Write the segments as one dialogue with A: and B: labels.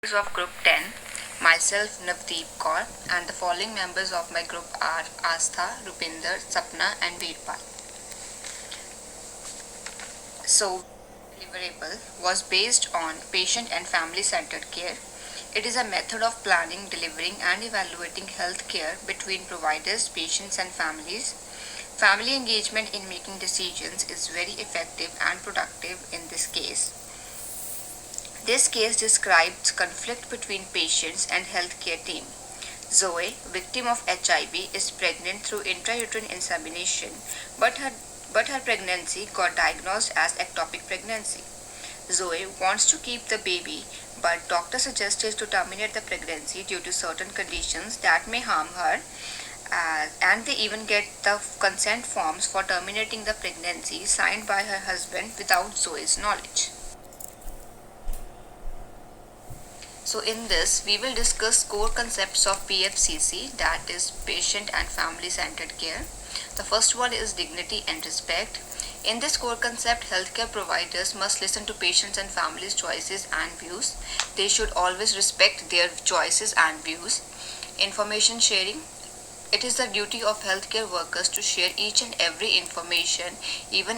A: of Group 10, myself Navdeep Kaur, and the following members of my group are Astha, Rupinder, Sapna, and Veerpal. So, deliverable was based on patient and family centered care. It is a method of planning, delivering, and evaluating health care between providers, patients, and families. Family engagement in making decisions is very effective and productive in this case. This case describes conflict between patients and healthcare team. Zoe, victim of HIV, is pregnant through intrauterine insemination, but her but her pregnancy got diagnosed as ectopic pregnancy. Zoe wants to keep the baby, but doctor suggested to terminate the pregnancy due to certain conditions that may harm her, and they even get the consent forms for terminating the pregnancy signed by her husband without Zoe's knowledge. So, in this, we will discuss core concepts of PFCC, that is patient and family centered care. The first one is dignity and respect. In this core concept, healthcare providers must listen to patients and families' choices and views. They should always respect their choices and views. Information sharing. It is the duty of healthcare workers to share each and every information, even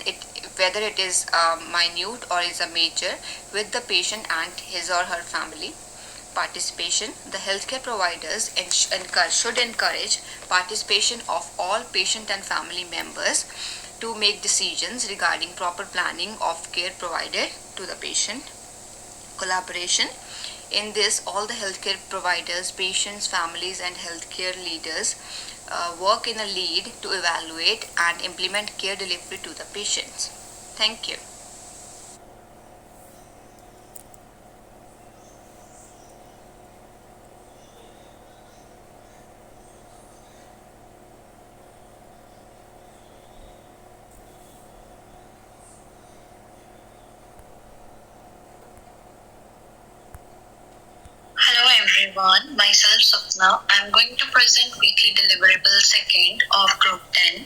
A: whether it is minute or is a major, with the patient and his or her family. Participation. The healthcare providers should encourage participation of all patient and family members to make decisions regarding proper planning of care provided to the patient. Collaboration. In this, all the healthcare providers, patients, families, and healthcare leaders work in a lead to evaluate and implement care delivery to the patients. Thank you.
B: Hello everyone, myself Sapna. I'm going to present weekly deliverable second of group 10.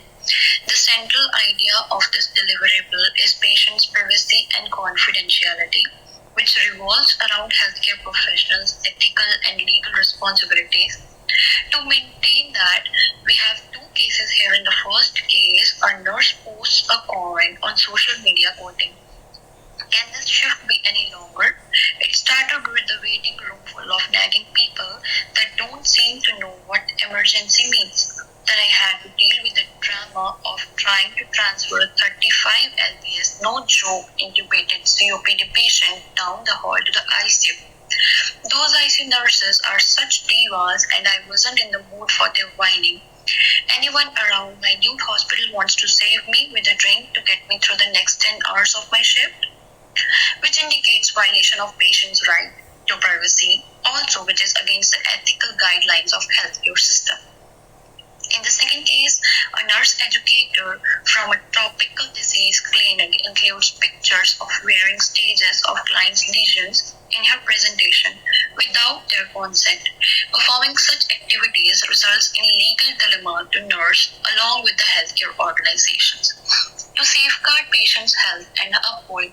B: The central idea of this deliverable is patient's privacy and confidentiality, which revolves around healthcare professionals' ethical and legal responsibilities. To maintain that, we have two cases here. In the first case, a nurse posts a comment on social media quoting, "Can this shift be any longer?" It started with the waiting room full of nagging people that don't seem to know what emergency means. Then I had to deal with the drama of trying to transfer a 35 lbs, no joke, intubated COPD patient down the hall to the ICU. Those ICU nurses are such divas, and I wasn't in the mood for their whining. Anyone around my new hospital wants to save me with a drink to get me through the next 10 hours of my shift, which indicates violation of patients' right to privacy, also which is against the ethical guidelines of healthcare system. In the second case, a nurse educator from a tropical disease clinic includes pictures of varying stages of clients' lesions in her presentation without their consent. Performing such activities results in legal dilemma to nurse along with the healthcare organizations. To safeguard patients' health and uphold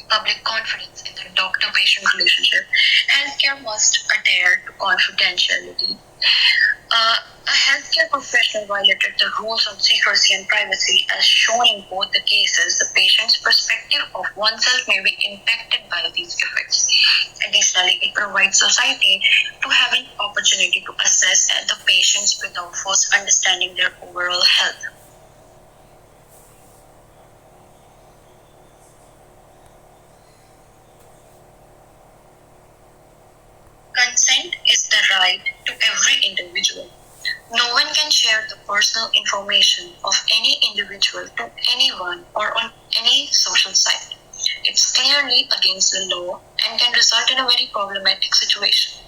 B: public confidence in the doctor-patient relationship, healthcare must adhere to confidentiality. A healthcare professional violated the rules on secrecy and privacy as shown in both the cases. The patient's perspective of oneself may be impacted by these effects. Additionally, it provides society to have an opportunity to assess the patients without first understanding their overall health. Consent is the right to every individual. No one can share the personal information of any individual to anyone or on any social site. It's clearly against the law and can result in a very problematic situation.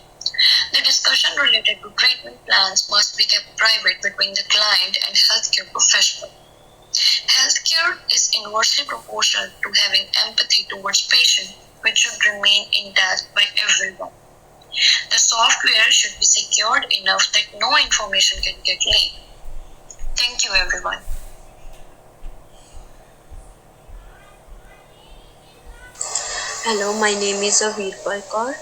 B: The discussion related to treatment plans must be kept private between the client and healthcare professional. Healthcare is inversely proportional to having empathy towards patient, which should remain intact by everyone. The software should be secured enough that no information can get leaked. Thank you, everyone.
C: Hello, my name is Veerpal Kaur.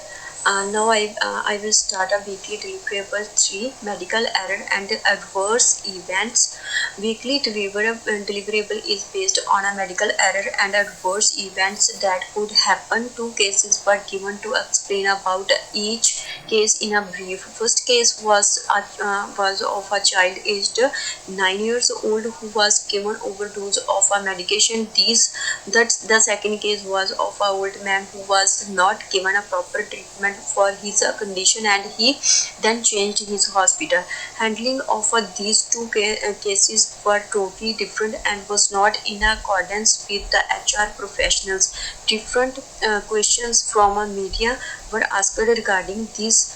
C: Now I will start a weekly deliverable 3 medical error and adverse events. Weekly deliverable is based on a medical error and adverse events that could happen. Two cases were given to explain about each case in a brief. First case was of a child aged 9 years old who was given overdose of a medication. The second case was of a old man who was not given a proper treatment for his condition and he then changed his hospital. Handling of these two cases were totally different and was not in accordance with the HR professionals. Different questions from a media were asked regarding this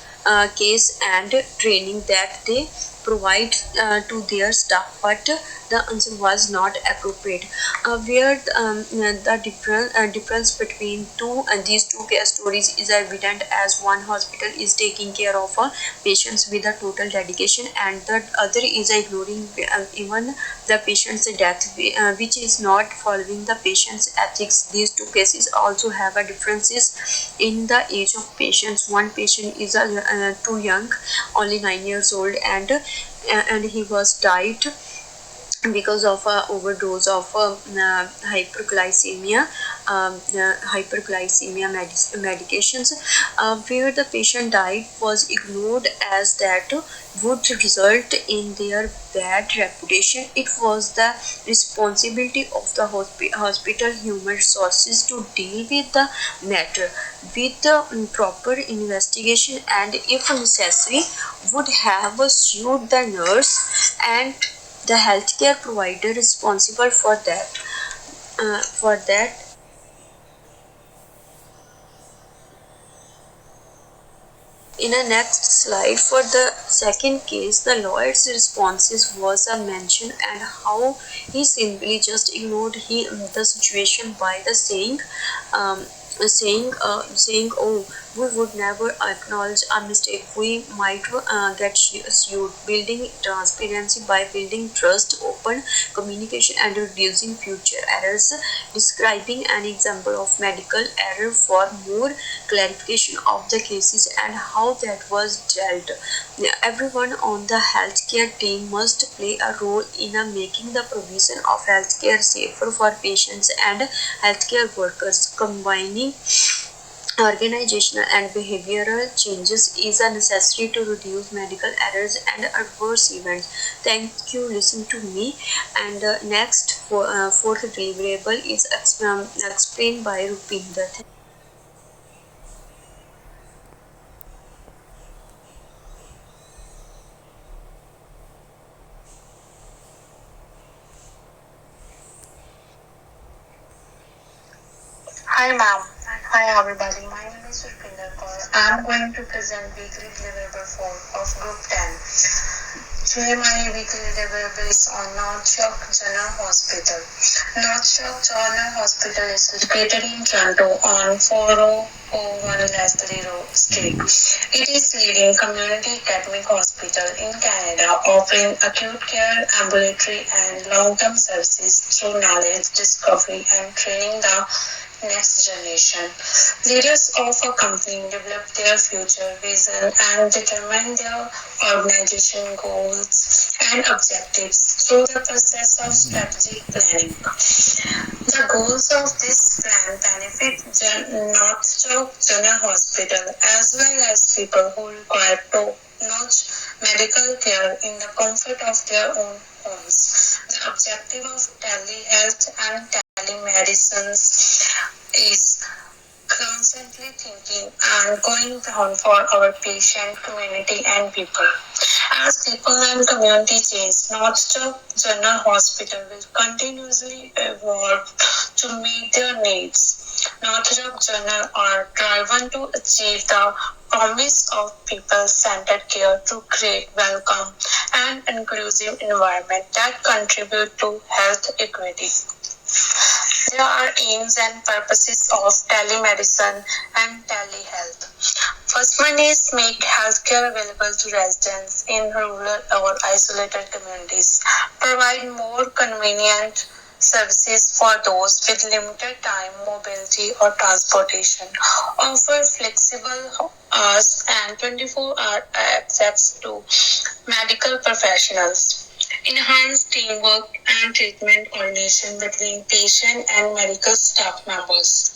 C: case and training that they provide to their staff, but the answer was not appropriate. Where the difference between these two case stories is evident, as one hospital is taking care of patients with a total dedication and the other is ignoring even the patient's death, which is not following the patient's ethics. These two cases also have a differences in the age of patients. One patient is too young, only 9 years old, and he was died because of a overdose of hyperglycemia medications. Where the patient died was ignored as that would result in their bad reputation. It was the responsibility of the hospital human resources to deal with the matter with the proper investigation and if necessary would have sued the nurse and the healthcare provider responsible for that. For that, in a next slide, for the second case, the lawyer's responses was a mention and how he simply just ignored the situation by the um, saying, oh, we would never acknowledge a mistake, we might get sued. Building transparency by building trust, open communication and reducing future errors. Describing an example of medical error for more clarification of the cases and how that was dealt. Everyone on the healthcare team must play a role in making the provision of healthcare safer for patients and healthcare workers. Combining organizational and behavioral changes is a necessary to reduce medical errors and adverse events. Thank you. Listen to me. And next, fourth deliverable is explained by Rupinder.
B: Hi, ma'am. Hi, everybody. My name is Rupinder Kaur. I'm going to present weekly deliverable 4 of Group 10. Today, my weekly deliverable is on North Shock General Hospital. North Shock General Hospital is located in Toronto on 4001 Leslie Road Street. It is leading community academic hospital in Canada, offering acute care, ambulatory, and long-term services through knowledge discovery and training the next generation. Leaders of a company develop their future vision and determine their organization goals and objectives through the process of strategic planning. The goals of this plan benefit Northstock General Hospital as well as people who require top-notch medical care in the comfort of their own homes. The objective of telehealth and telemedicine is constantly thinking and going down for our patient, community, and people. As people and community change, Northstock General Hospital will continuously evolve to meet their needs. Northstock General are driven to achieve the promise of people-centered care to create welcome and inclusive environment that contribute to health equity. There are aims and purposes of telemedicine and telehealth. First one is make healthcare available to residents in rural or isolated communities, provide more convenient, services for those with limited time, mobility, or transportation, offer flexible hours and 24-hour access to medical professionals, enhance teamwork and treatment coordination between patient and medical staff members.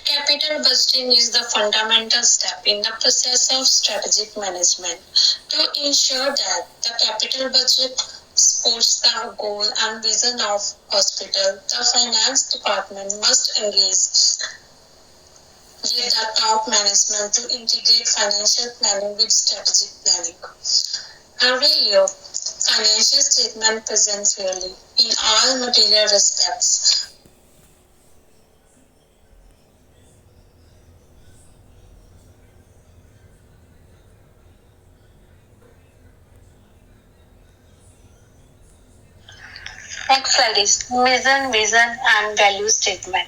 B: Capital budgeting is the fundamental step in the process of strategic management to ensure that the capital budget supports the goal and vision of hospital. The finance department must engage with the top management to integrate financial planning with strategic planning. Every year, financial statement present fairly in all material respects. Next slide is mission, vision, and value statement.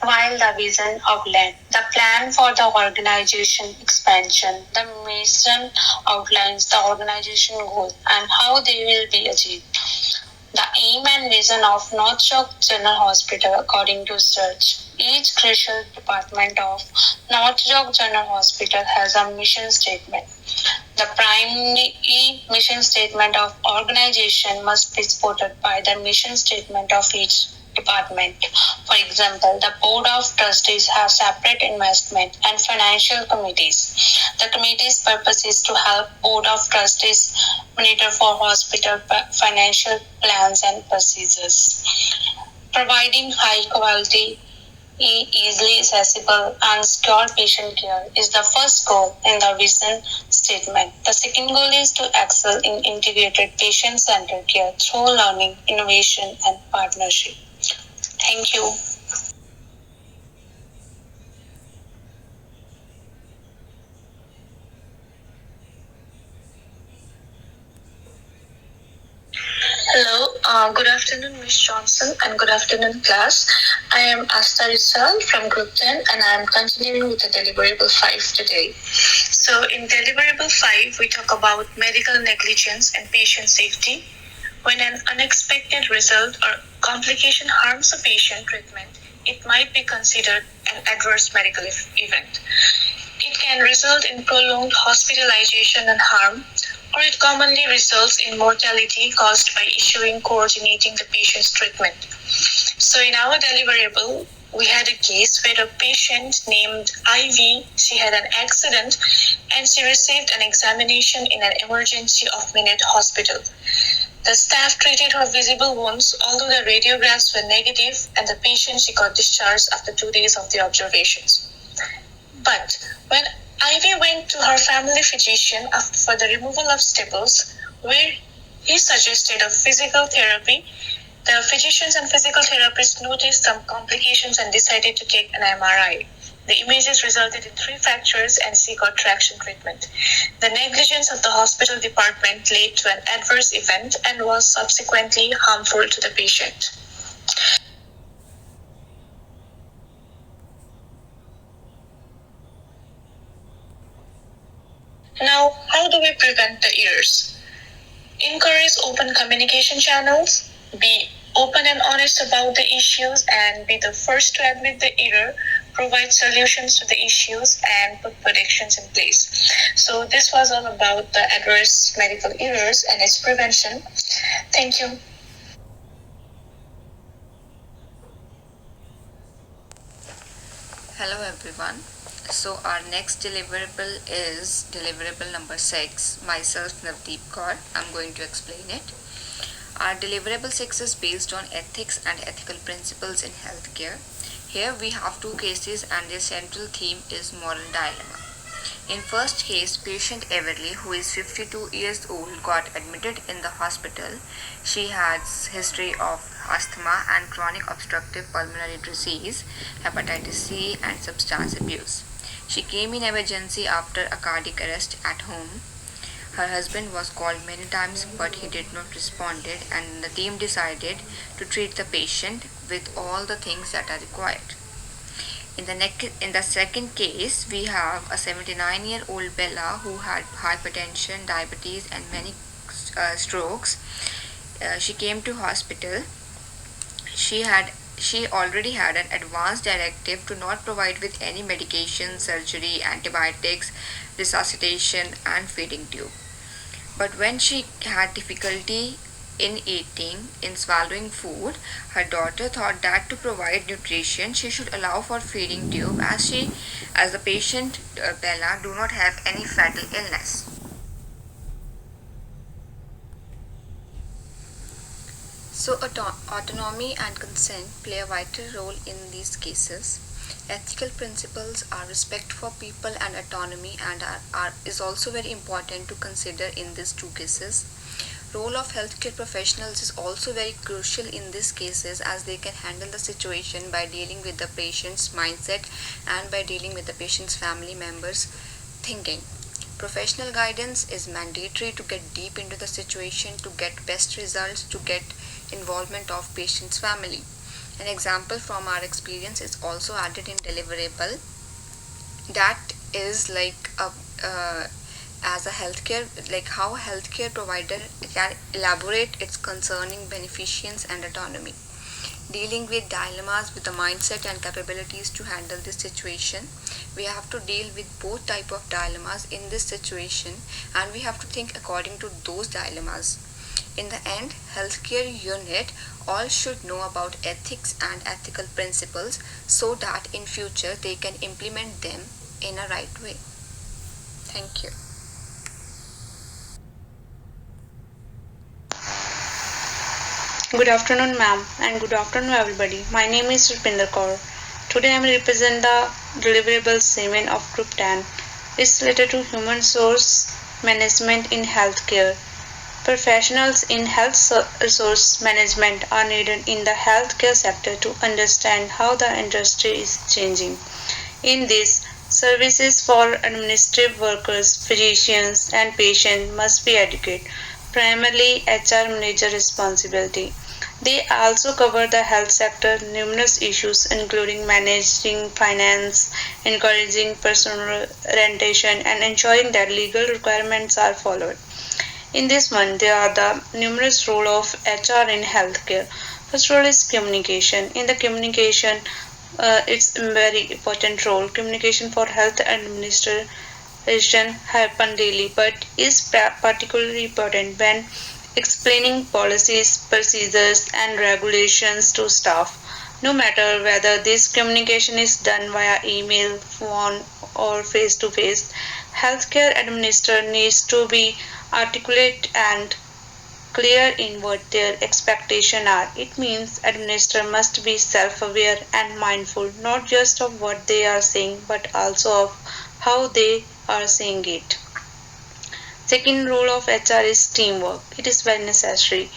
B: While the vision outlined the plan for the organization expansion, the mission outlines the organization goal and how they will be achieved. The aim and vision of North York General Hospital according to search. Each crucial department of North York General Hospital has a mission statement. The primary mission statement of organization must be supported by the mission statement of each department. For example, the board of trustees have separate investment and financial committees. The committee's purpose is to help board of trustees monitor for hospital financial plans and procedures. Providing high quality easily accessible and secure patient care is the first goal in the vision statement. The second goal is to excel in integrated patient-centered care through learning, innovation, and partnership. Thank you. Hello, good afternoon, Ms. Johnson, and good afternoon, class. I am Asta Rizal from Group 10, and I am continuing with the deliverable 5 today. So, in deliverable 5, we talk about medical negligence and patient safety. When an unexpected result or complication harms a patient treatment, it might be considered an adverse medical event. It can result in prolonged hospitalization and harm, or it commonly results in mortality caused by issuing coordinating the patient's treatment. So in our deliverable, we had a case where a patient named Ivy, she had an accident and she received an examination in an emergency of Minute Hospital. The staff treated her visible wounds, although the radiographs were negative, and the patient she got discharged after 2 days of the observations. But when Ivy went to her family physician for the removal of staples, where he suggested a physical therapy, the physicians and physical therapists noticed some complications and decided to take an MRI. The images resulted in 3 fractures and she got traction treatment. The negligence of the hospital department led to an adverse event and was subsequently harmful to the patient. Now, how do we prevent the errors? Encourage open communication channels, be open and honest about the issues, and be the first to admit the error, provide solutions to the issues, and put protections in place. So this was all about the adverse medical errors and its prevention. Thank you.
A: Hello everyone. So our next deliverable is deliverable number 6. Myself Navdeep Kaur. I'm going to explain it. Our deliverable 6 is based on ethics and ethical principles in healthcare. Here we have 2 cases and their central theme is moral dilemma. In first case, patient Everly, who is 52 years old, got admitted in the hospital. She has history of asthma and chronic obstructive pulmonary disease, hepatitis C, and substance abuse. She came in emergency after a cardiac arrest at home. Her husband was called many times but he did not respond, and the team decided to treat the patient with all the things that are required. In the second case, we have a 79-year-old Bella who had hypertension, diabetes, and many strokes. She came to hospital. she had she already had an advance directive to not provide with any medication, surgery, antibiotics, resuscitation, and feeding tube. But when she had difficulty in eating, in swallowing food, her daughter thought that to provide nutrition, she should allow for feeding tube as the patient Bella do not have any fatal illness. So, autonomy and consent play a vital role in these cases. Ethical principles are respect for people and autonomy and is also very important to consider in these two cases. Role of healthcare professionals is also very crucial in these cases as they can handle the situation by dealing with the patient's mindset and by dealing with the patient's family members thinking. Professional guidance is mandatory to get deep into the situation, to get best results, to get involvement of patient's family. An example from our experience is also added in deliverable. That is like as a healthcare, like how healthcare provider can elaborate its concerning beneficence and autonomy. Dealing with dilemmas with the mindset and capabilities to handle this situation, we have to deal with both type of dilemmas in this situation, and we have to think according to those dilemmas. In the end, healthcare unit all should know about ethics and ethical principles so that in future they can implement them in a right way. Thank you.
D: Good afternoon, ma'am, and good afternoon, everybody. My name is Rupinder Kaur. Today I am represent the deliverable 7 of Group 10. It's related to human resource management in healthcare. Professionals in health resource management are needed in the healthcare sector to understand how the industry is changing. In this, services for administrative workers, physicians, and patients must be adequate, primarily HR manager responsibility. They also cover the health sector numerous issues including managing finance, encouraging personal orientation and ensuring that legal requirements are followed. In this one, there are the numerous role of HR in healthcare. First role is communication. In the communication, it's a very important role. Communication for health administration happen daily, but is particularly important when explaining policies, procedures, and regulations to staff. No matter whether this communication is done via email, phone, or face to face, healthcare administrator needs to be articulate and clear in what their expectations are. It means administrator must be self-aware and mindful not just of what they are saying but also of how they are saying it. Second role of HR is teamwork. It is very necessary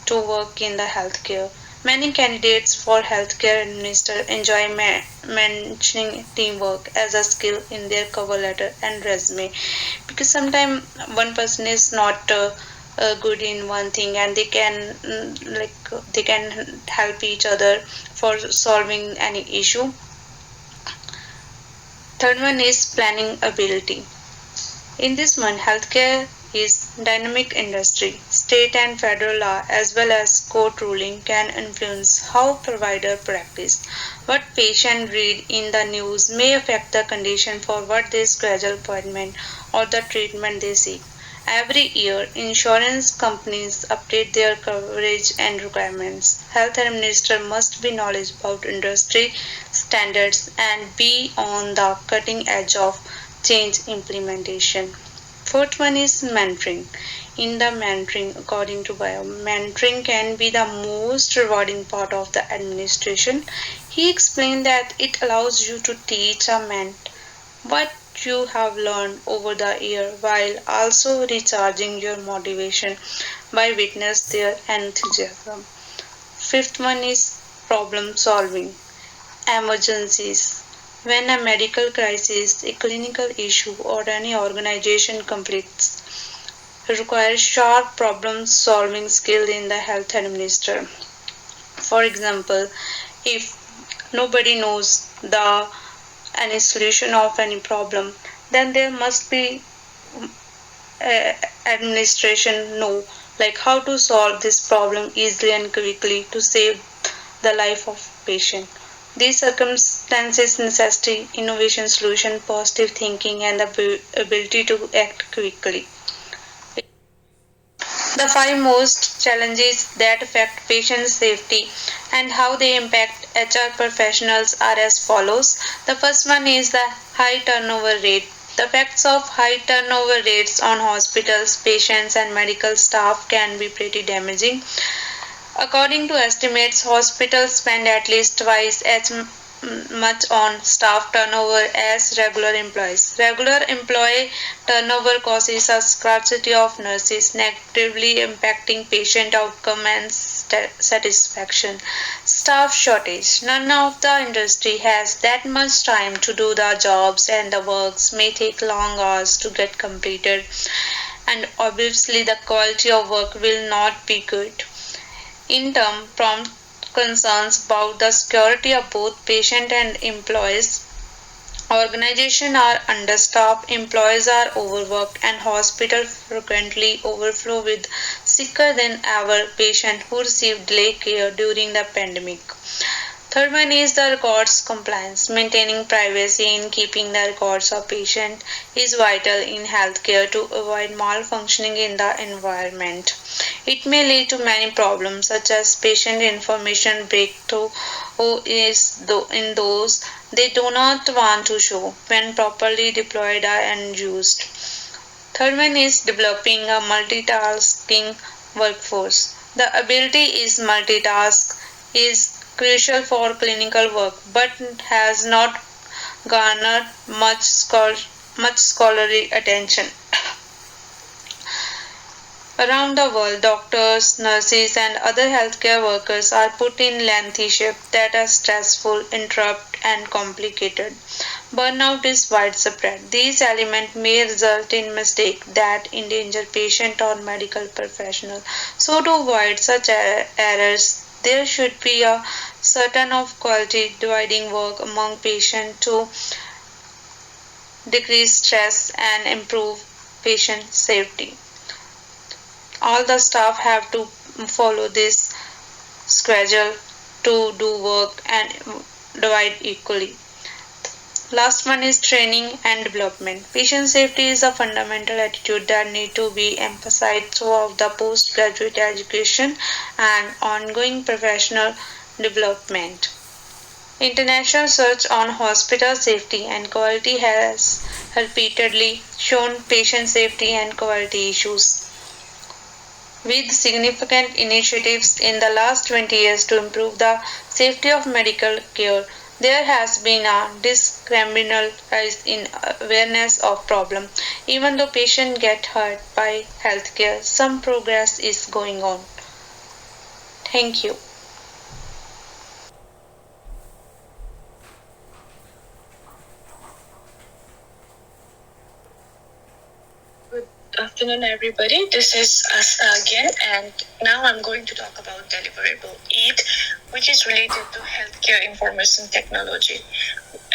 D: to work in the healthcare. Many candidates for healthcare administrator enjoy mentioning teamwork as a skill in their cover letter and resume because sometimes one person is not good in one thing and they can they can help each other for solving any issue. Third one is planning ability. In this one, healthcare is dynamic industry. State and federal law as well as court ruling can influence how provider practice. What patient read in the news may affect the condition for what they schedule appointment or the treatment they seek. Every year, insurance companies update their coverage and requirements. Health administrator must be knowledgeable about industry standards and be on the cutting edge of change implementation. Fourth one is mentoring. In the mentoring, according to Bio, mentoring can be the most rewarding part of the administration. He explained that it allows you to teach a ment what you have learned over the year while also recharging your motivation by witness their enthusiasm. Fifth one is problem solving. Emergencies. When a medical crisis, a clinical issue, or any organization conflicts requires sharp problem solving skill in the health administrator. For example, if nobody knows the any solution of any problem, then there must be administration know like how to solve this problem easily and quickly to save the life of patient. These circumstances necessitate innovation, solution, positive thinking, and the ability to act quickly. The five most challenges that affect patient safety and how they impact HR professionals are as follows. The first one is the high turnover rate. The effects of high turnover rates on hospitals, patients, and medical staff can be pretty damaging. According to estimates, hospitals spend at least twice as much on staff turnover as regular employees. Regular employee turnover causes a scarcity of nurses, negatively impacting patient outcome and satisfaction. Staff shortage. None of the industry has that much time to do the jobs, and the works may take long hours to get completed, and obviously the quality of work will not be good. In turn, prompt concerns about the security of both patient and employees. Organizations are understaffed, employees are overworked, and hospitals frequently overflow with sicker than ever patients who received delayed care during the pandemic. Third one is the records compliance. Maintaining privacy in keeping the records of patient is vital in healthcare to avoid malfunctioning in the environment. It may lead to many problems such as patient information breakthrough in those they do not want to show when properly deployed and used. Third one is developing a multitasking workforce. The ability is multitask is crucial for clinical work but has not garnered much scholarly attention. Around the world, doctors, nurses, and other healthcare workers are put in lengthy shifts that are stressful, interrupt, and complicated. Burnout is widespread. These elements may result in mistakes that endanger patient or medical professional. So to avoid such errors, there should be a certain of quality dividing work among patients to decrease stress and improve patient safety. All the staff have to follow this schedule to do work and divide equally. Last one is training and development. Patient safety is a fundamental attitude that need to be emphasized throughout the postgraduate education and ongoing professional development. International research on hospital safety and quality has repeatedly shown patient safety and quality issues with significant initiatives in the last 20 years to improve the safety of medical care. There has been a discriminal rise in awareness of problem. Even though patients get hurt by healthcare, some progress is going on. Thank you.
B: Good afternoon, everybody. This is Asta again, and now I'm going to talk about Deliverable 8, which is related to healthcare information technology.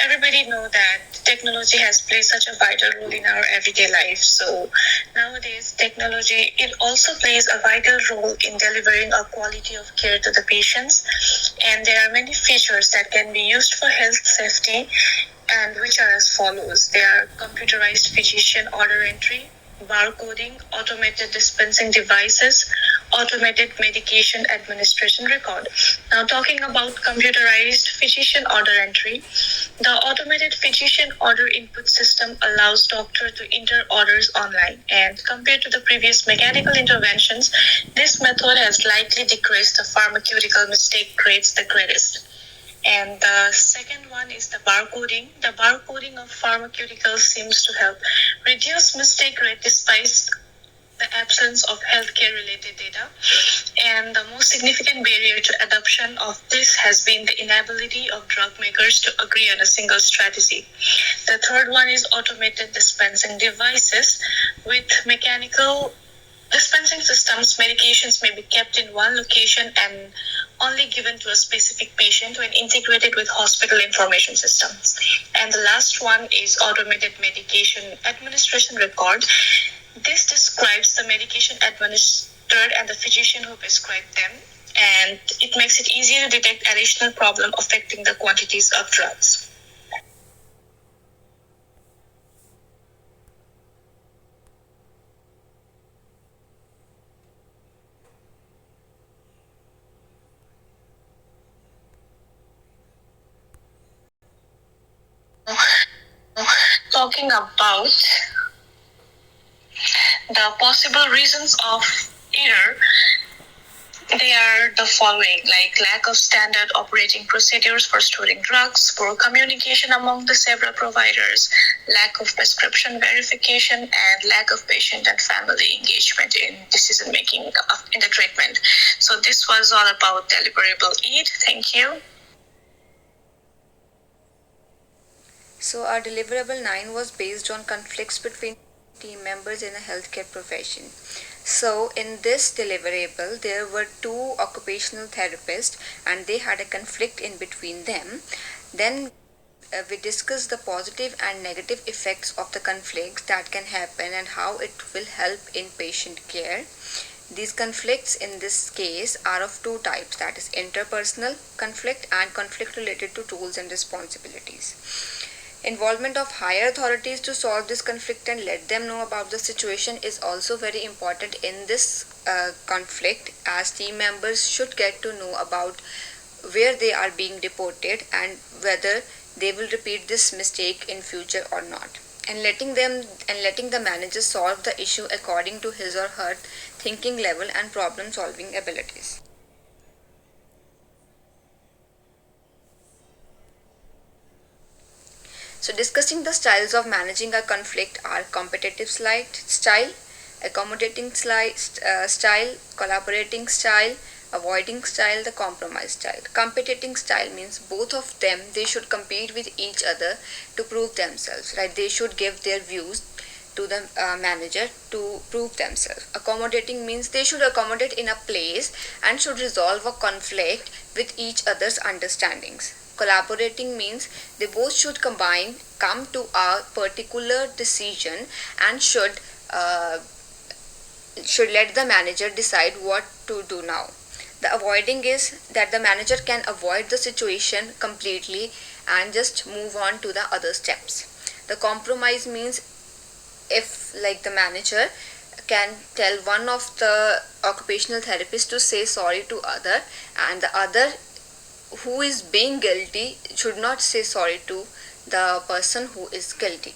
B: Everybody know that technology has played such a vital role in our everyday life. So nowadays, technology it also plays a vital role in delivering a quality of care to the patients, and there are many features that can be used for health safety, and which are as follows. They are computerized physician order entry, barcoding, automated dispensing devices, automated medication administration record. Now, talking about computerized physician order entry, the automated physician order input system allows doctor to enter orders online, and compared to the previous mechanical interventions, this method has likely decreased the pharmaceutical mistake rates the greatest. And the second one is the barcoding. The barcoding of pharmaceuticals seems to help reduce mistake rate despite the absence of healthcare related data. And the most significant barrier to adoption of this has been the inability of drug makers to agree on a single strategy. The third one is automated dispensing devices. With mechanical dispensing systems, medications may be kept in one location and only given to a specific patient when integrated with hospital information systems. And the last one is automated medication administration record. This describes the medication administered and the physician who prescribed them. and it makes it easier to detect additional problem affecting the quantities of drugs. Talking about the possible reasons of error, they are the following, like lack of standard operating procedures for storing drugs, poor communication among the several providers, lack of prescription verification, and lack of patient and family engagement in decision making in the treatment. So this was all about deliverable EAT. Thank you.
A: So our deliverable 9 was based on conflicts between team members in a healthcare profession. So in this deliverable, there were two occupational therapists and they had a conflict in between them. Then we discussed the positive and negative effects of the conflicts that can happen and how it will help in patient care. These conflicts in this case are of two types, that is interpersonal conflict and conflict related to roles and responsibilities. Involvement of higher authorities to solve this conflict and let them know about the situation is also very important in this conflict, as team members should get to know about where they are being deported and whether they will repeat this mistake in future or not, and letting the manager solve the issue according to his or her thinking level and problem solving abilities. So discussing the styles of managing a conflict are competitive style, accommodating style, collaborating style, avoiding style, the compromise style. Competing style means both of them, they should compete with each other to prove themselves, right? They should give their views to the manager to prove themselves. Accommodating means they should accommodate in a place and should resolve a conflict with each other's understandings. Collaborating means they both should come to a particular decision and should let the manager decide what to do now. The avoiding is that the manager can avoid the situation completely and just move on to the other steps. The compromise means if, like, the manager can tell one of the occupational therapists to say sorry to other, and the other who is being guilty should not say sorry to the person who is guilty.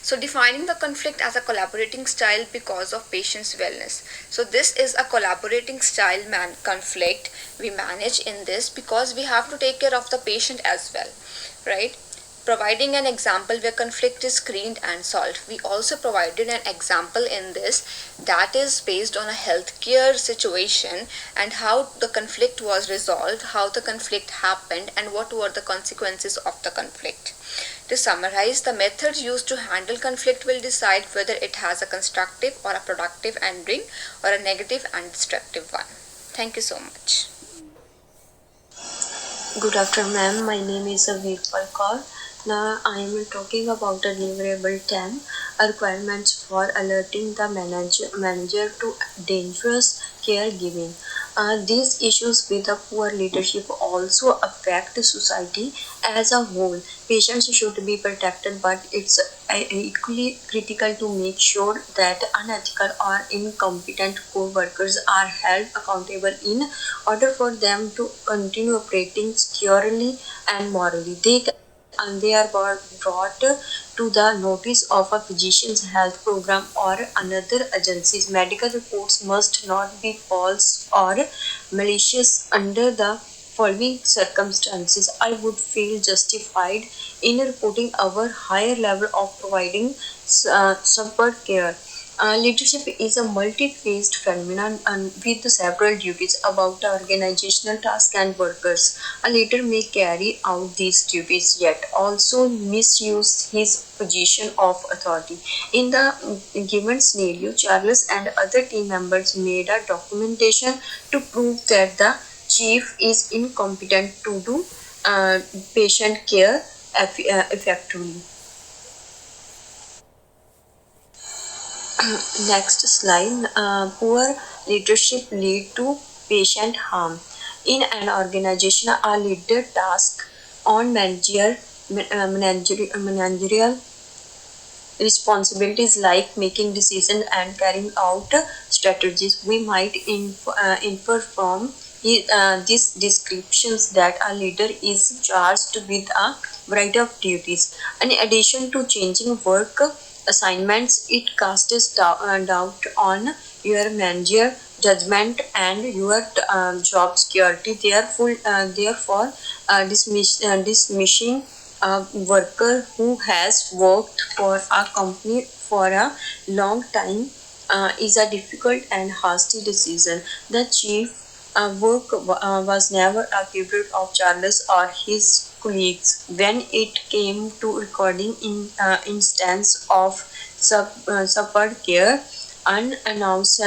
A: So defining the conflict as a collaborating style because of patient's wellness. So this is a collaborating style conflict we manage in this because we have to take care of the patient as well, right? Providing an example where conflict is screened and solved. We also provided an example in this that is based on a healthcare situation and how the conflict was resolved, how the conflict happened, and what were the consequences of the conflict. To summarize, the methods used to handle conflict will decide whether it has a constructive or a productive ending or a negative and destructive one. Thank you so much.
C: Good afternoon, ma'am. My name is Veerpal Kaur. Now I am talking about the deliverable 10 requirements for alerting the manager to dangerous caregiving. These issues with the poor leadership also affect society as a whole. Patients should be protected, but it's equally critical to make sure that unethical or incompetent co-workers are held accountable in order for them to continue operating securely and morally. They are brought to the notice of a physician's health program or another agency's. Medical reports must not be false or malicious. Under the following circumstances, I would feel justified in reporting our higher level of providing support care. Leadership is a multi-phased phenomenon and with several duties about the organizational task and workers. A leader may carry out these duties yet also misuse his position of authority. In the given scenario, Charles and other team members made a documentation to prove that the chief is incompetent to do patient care effectively. Next slide. Poor leadership lead to patient harm. In an organization, a leader task on managerial responsibilities like making decisions and carrying out strategies. We might infer from these descriptions that a leader is charged with a variety of duties. In addition to changing work assignments, it casts doubt on your manager judgment and your job security. Therefore, dismissing a worker who has worked for a company for a long time is a difficult and hasty decision. The chief was never a favorite of Charles or his colleagues. When it came to recording in instance of support care, announced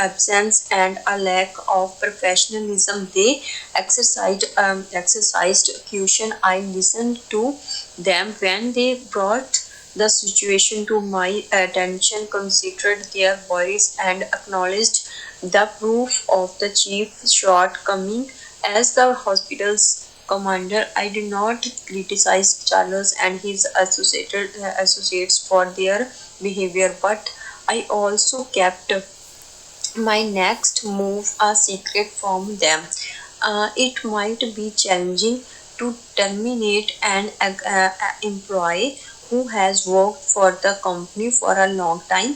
C: absence and a lack of professionalism, they exercised caution. I listened to them when they brought the situation to my attention, considered their worries, and acknowledged the proof of the chief's shortcoming. As the hospital's commander, I did not criticize Charles and his associates for their behavior, but I also kept my next move a secret from them. It might be challenging to terminate an employee who has worked for the company for a long time,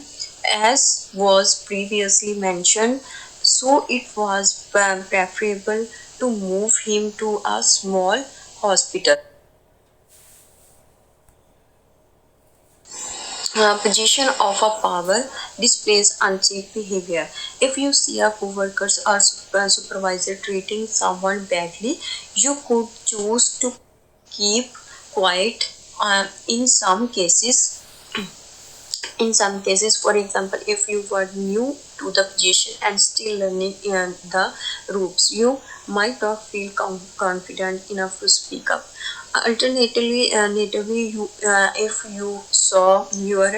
C: as was previously mentioned, so it was preferable to move him to a small hospital. Position of a power displays unsafe behavior. If you see a co-worker or supervisor treating someone badly, you could choose to keep quiet. In some cases, for example, if you were new to the position and still learning the ropes, you might not feel confident enough to speak up. Alternatively, if you saw your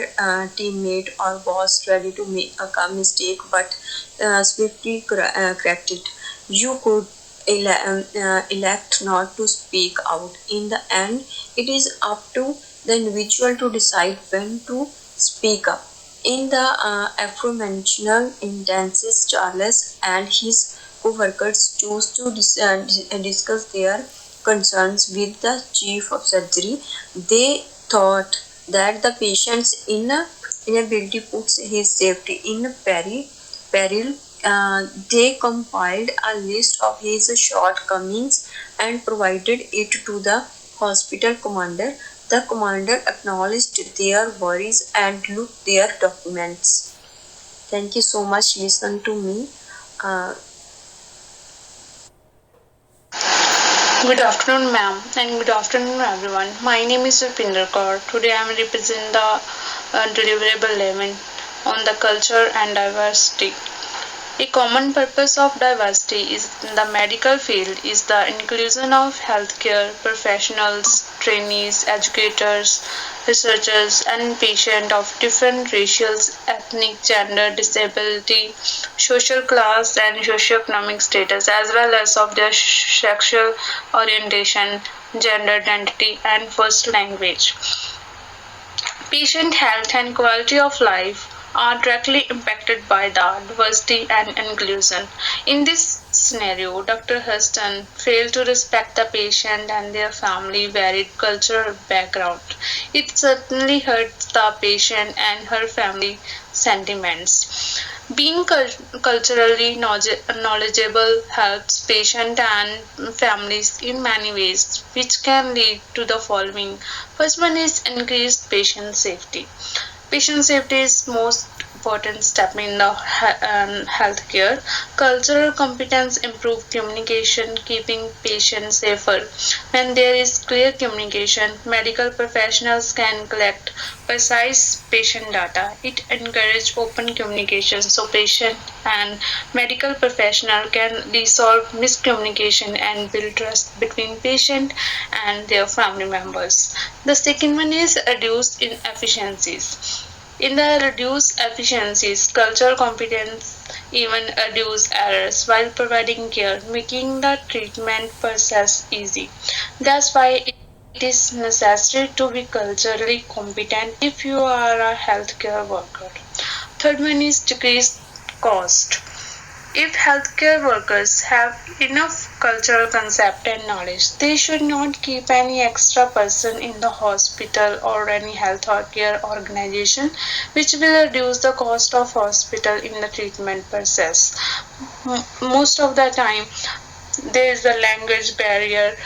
C: teammate or boss ready to make a mistake but swiftly correct it, you could elect not to speak out. In the end, it is up to the individual to decide when to speak up. In the aforementioned instances, Charles and his co-workers chose to discuss their concerns with the chief of surgery. They thought that the patient's inability puts his safety in peril. They compiled a list of his shortcomings and provided it to the hospital commander. The commander acknowledged their worries and looked their documents. Thank you so much. Listen to me. Uh,
D: Good afternoon, ma'am, and good afternoon, everyone. My name is Rupinder Kaur. Today I am representing the deliverable 11 on the culture and diversity. A common purpose of diversity is in the medical field is the inclusion of healthcare professionals, trainees, educators, researchers, and patients of different racial, ethnic, gender, disability, social class, and socioeconomic status, as well as of their sexual orientation, gender identity, and first language. Patient health and quality of life are directly impacted by the diversity and inclusion. In this scenario, Dr. Huston failed to respect the patient and their family varied cultural background. It certainly hurts the patient and her family sentiments. Being culturally knowledgeable helps patients and families in many ways, which can lead to the following. First one is increased patient safety. Patient safety is most important step in the healthcare. Cultural competence improve communication, keeping patients safer. When there is clear communication, medical professionals can collect precise patient data. It encourages open communication so patient and medical professional can resolve miscommunication and build trust between patient and their family members. The second one is reduced inefficiencies. In the reduced efficiencies, cultural competence even reduce errors while providing care, making the treatment process easy. That's why it is necessary to be culturally competent if you are a healthcare worker. Third one is decreased cost. If healthcare workers have enough cultural concept and knowledge, they should not keep any extra person in the hospital or any health or care organization, which will reduce the cost of hospital in the treatment process. Most of the time, there is a language barrier.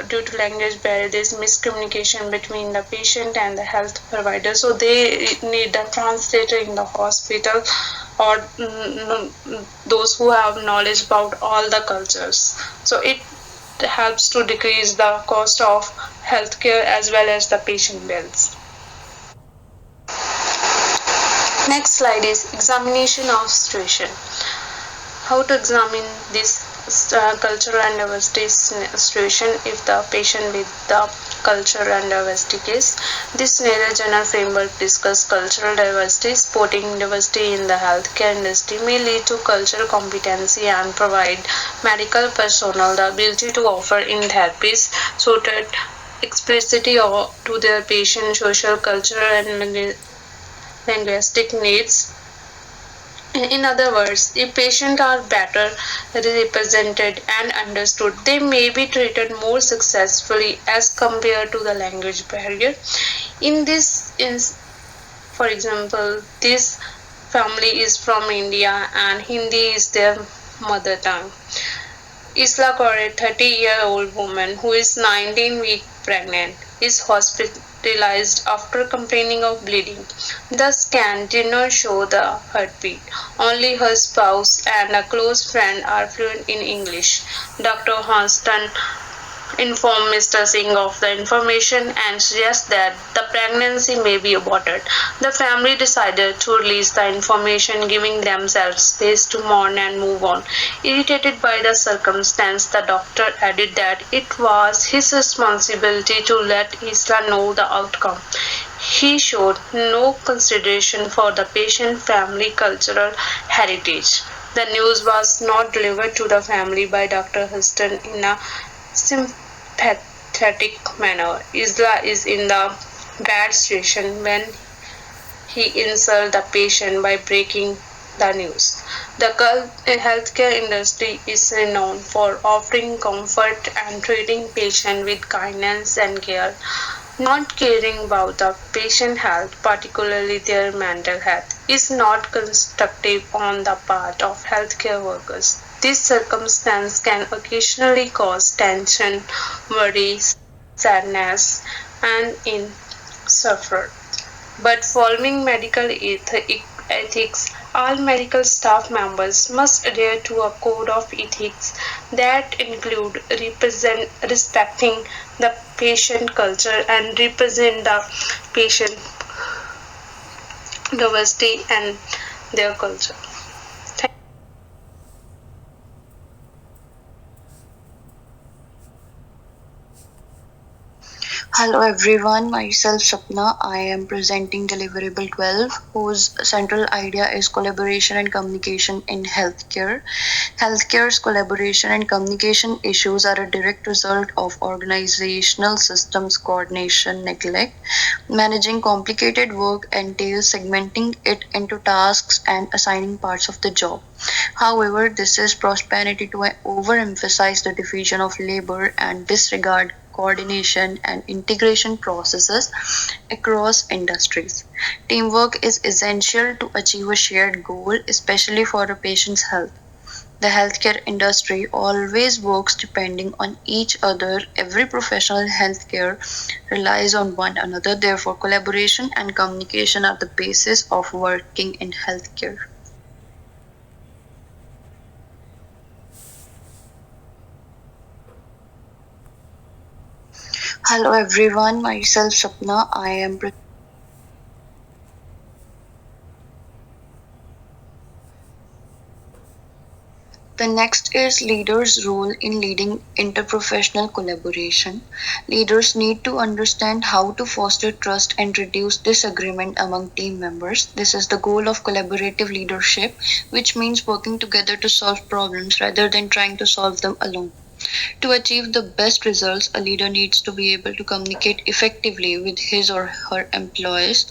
D: Due to language barrier, there is miscommunication between the patient and the health provider. So they need a translator in the hospital or those who have knowledge about all the cultures. So it helps to decrease the cost of healthcare as well as the patient bills. Next slide is examination of situation. How to examine this cultural and diversity situation if the patient with the cultural and diversity case. This general framework discuss cultural diversity. Supporting diversity in the healthcare industry may lead to cultural competency and provide medical personnel the ability to offer in therapies suited explicitly to their patient social, cultural, and linguistic needs. In other words, if patients are better represented and understood, they may be treated more successfully as compared to the language barrier. In this, for example, this family is from India and Hindi is their mother tongue. Isla Corey, 30-year-old woman who is 19 weeks pregnant, is hospitalized after complaining of bleeding. The scan did not show the heartbeat. Only her spouse and a close friend are fluent in English. Dr. Houston inform Mr. Singh of the information and suggest that the pregnancy may be aborted. The family decided to release the information, giving themselves space to mourn and move on. Irritated by the circumstance, the doctor added that it was his responsibility to let Isla know the outcome. He showed no consideration for the patient family cultural heritage. The news was not delivered to the family by Dr. Huston in a sympathetic manner. Isla is in the bad situation when he insults the patient by breaking the news. The healthcare industry is renowned for offering comfort and treating patients with kindness and care. Not caring about the patient health, particularly their mental health, is not constructive on the part of healthcare workers. This circumstance can occasionally cause tension, worry, sadness, and in suffer. But following medical ethics, all medical staff members must adhere to a code of ethics that include respecting the patient culture and represent the patient diversity and their culture.
C: Hello everyone, myself Sapna. I am presenting deliverable 12, whose central idea is collaboration and communication in healthcare. Healthcare's collaboration and communication issues are a direct result of organizational systems coordination neglect. Managing complicated work entails segmenting it into tasks and assigning parts of the job. However, this is prosperity to overemphasize the division of labor and disregard coordination and integration processes across industries. Teamwork is essential to achieve a shared goal, especially for a patient's health. The healthcare industry always works depending on each other. Every professional in healthcare relies on one another. Therefore, collaboration and communication are the basis of working in healthcare. Hello everyone, myself Sapna. I am
B: The next is leaders' role in leading interprofessional collaboration. Leaders need to understand how to foster trust and reduce disagreement among team members. This is the goal of collaborative leadership, which means working together to solve problems rather than trying to solve them alone. To achieve the best results, a leader needs to be able to communicate effectively with his or her employees.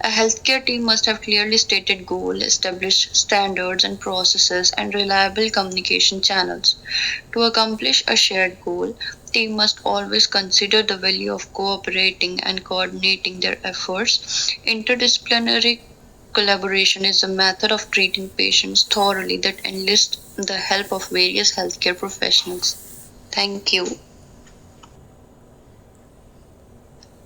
B: A healthcare team must have clearly stated goals, established standards and processes, and reliable communication channels. To accomplish a shared goal, team must always consider the value of cooperating and coordinating their efforts. Interdisciplinary collaboration is a method of treating patients thoroughly that enlists the help of various healthcare professionals. Thank you.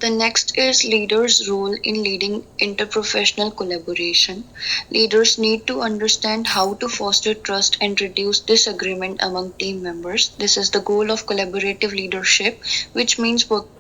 B: The next is leaders' role in leading interprofessional collaboration. Leaders need to understand how to foster trust and reduce disagreement among team members. This is the goal of collaborative leadership, which means working